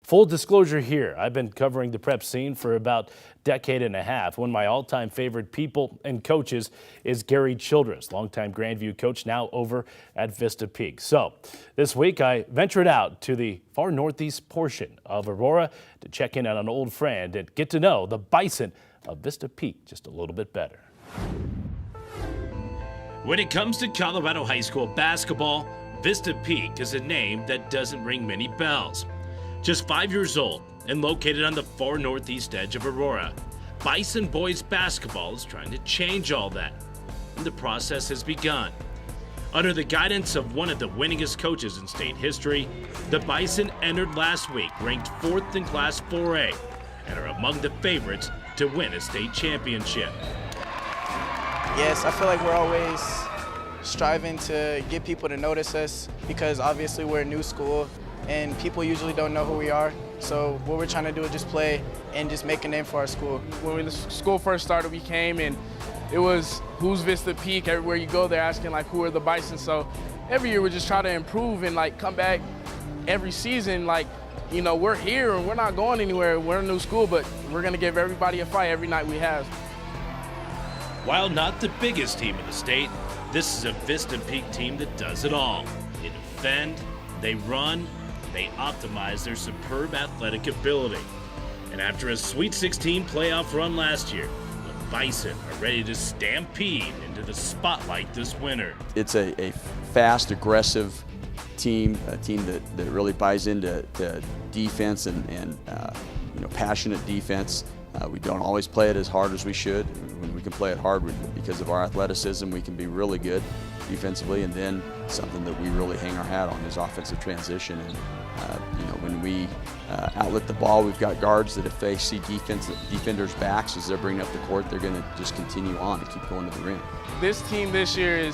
Full disclosure here, I've been covering the prep scene for about a decade and a half. One of my all-time favorite people and coaches is Gary Childress, longtime Grandview coach, now over at Vista Peak. So this week I ventured out to the far northeast portion of Aurora to check in on an old friend and get to know the Bison of Vista Peak just a little bit better. When it comes to Colorado high school basketball, Vista Peak is a name that doesn't ring many bells. Just 5 years old and located on the far northeast edge of Aurora, Bison boys basketball is trying to change all that, and the process has begun. Under the guidance of one of the winningest coaches in state history, the Bison entered last week ranked 4th in Class 4A and are among the favorites to win a state championship. Yes, I feel like we're always striving to get people to notice us because obviously we're a new school and people usually don't know who we are. So what we're trying to do is just play and just make a name for our school. When the school first started, we came and it was, who's Vista Peak? Everywhere you go, they're asking like, who are the Bison? So every year we just try to improve and like come back every season. Like, you know, we're here and we're not going anywhere. We're a new school, but we're gonna give everybody a fight every night we have. While not the biggest team in the state, this is a Vista Peak team that does it all. They defend, they run, they optimize their superb athletic ability. And after a Sweet 16 playoff run last year, the Bison are ready to stampede into the spotlight this winter. It's a fast, aggressive team, a team that really buys into defense and passionate defense. We don't always play it as hard as we should. When we can play it hard because of our athleticism, we can be really good defensively, and then something that we really hang our hat on is offensive transition. And when we outlet the ball, we've got guards that if they see defenders' backs as they're bringing up the court, they're going to just continue on and keep going to the rim. This team this year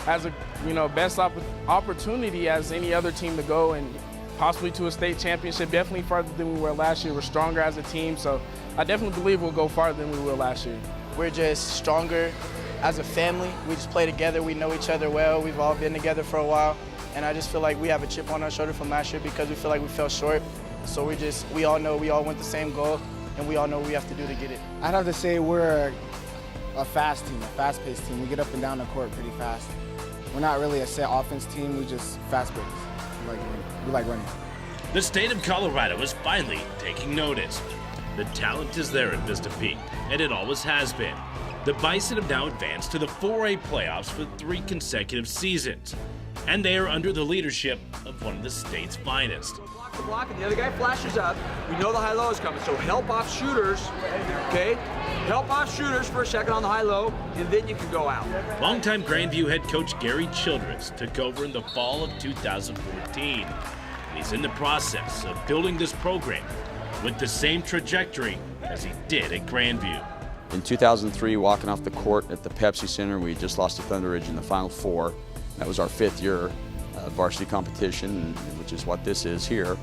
has a best opportunity as any other team to go and possibly to a state championship. Definitely farther than we were last year. We're stronger as a team, so I definitely believe we'll go farther than we were last year. We're just stronger as a family. We just play together. We know each other well. We've all been together for a while. And I just feel like we have a chip on our shoulder from last year because we feel like we fell short. So we all know we all want the same goal, and we all know what we have to do to get it. I'd have to say we're a fast team, a fast-paced team. We get up and down the court pretty fast. We're not really a set offense team. We just fast-paced. We like running. The state of Colorado is finally taking notice. The talent is there at Vista Peak, and it always has been. The Bison have now advanced to the 4A playoffs for 3 consecutive seasons, and they are under the leadership of one of the state's finest. Block and the other guy flashes up. We know the high-low is coming, so help off shooters, okay? Help off shooters for a second on the high-low, and then you can go out. Longtime Grandview head coach Gary Childress took over in the fall of 2014. And he's in the process of building this program with the same trajectory as he did at Grandview. In 2003, walking off the court at the Pepsi Center, we just lost to Thunder Ridge in the Final Four. That was our 5th year varsity competition, which is what this is here.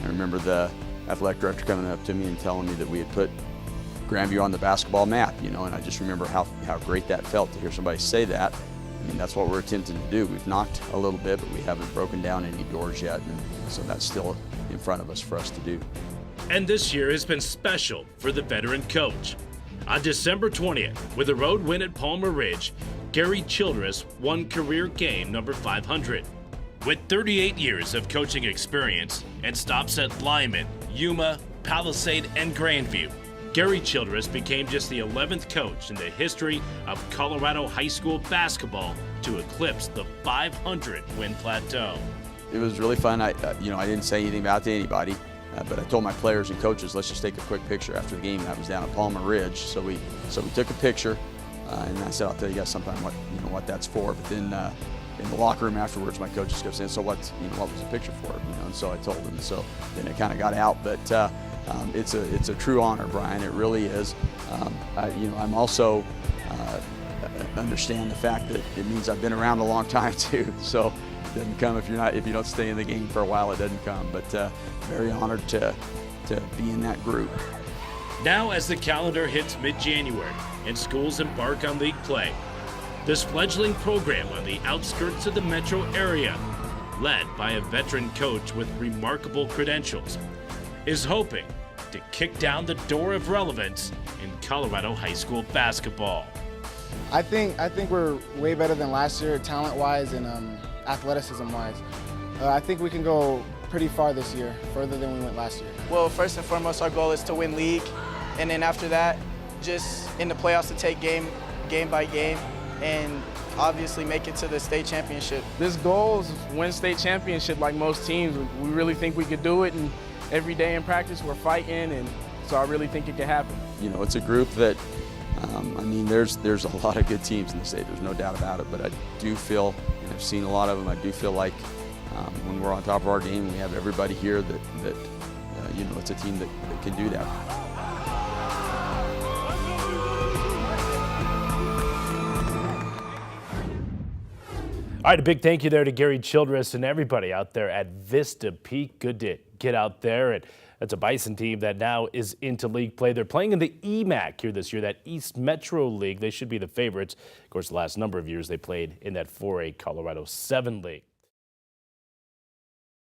I remember the athletic director coming up to me and telling me that we had put Grandview on the basketball map, and I just remember how great that felt to hear somebody say that. I mean, that's what we're attempting to do. We've knocked a little bit, but we haven't broken down any doors yet, and so that's still in front of us for us to do. And this year has been special for the veteran coach. On December 20th, with a road win at Palmer Ridge, Gary Childress won career game number 500. With 38 years of coaching experience and stops at Lyman, Yuma, Palisade, and Grandview, Gary Childress became just the 11th coach in the history of Colorado high school basketball to eclipse the 500-win plateau. It was really fun. I didn't say anything about it to anybody, but I told my players and coaches, let's just take a quick picture after the game. And I was down at Palmer Ridge, so we took a picture, and I said, I'll tell you guys sometime what that's for. But then in the locker room afterwards, my coach just kept saying, so what was the picture for? And so I told them. So then it kind of got out, but it's a true honor, Brian. It really is. I'm also understand the fact that it means I've been around a long time too. So it doesn't come if you don't stay in the game for a while. It doesn't come. But very honored to be in that group. Now, as the calendar hits mid-January and schools embark on league play, this fledgling program on the outskirts of the metro area, led by a veteran coach with remarkable credentials, is hoping to kick down the door of relevance in Colorado high school basketball. I think we're way better than last year, talent-wise and athleticism-wise. I think we can go pretty far this year, further than we went last year. Well, first and foremost, our goal is to win league, and then after that, just in the playoffs to take game by game, and obviously make it to the state championship. This goal is win state championship like most teams. We really think we could do it, and every day in practice we're fighting, and so I really think it could happen. You know, it's a group that, I mean, there's a lot of good teams in the state, there's no doubt about it, but I do feel, and I've seen a lot of them, I do feel like when we're on top of our game, we have everybody here that you know, it's a team that can do that. All right, a big thank you there to Gary Childress and everybody out there at Vista Peak. Good to get out there. And that's a Bison team that now is into league play. They're playing in the EMAC here this year, that East Metro League. They should be the favorites. Of course, the last number of years they played in that 4A Colorado 7 League.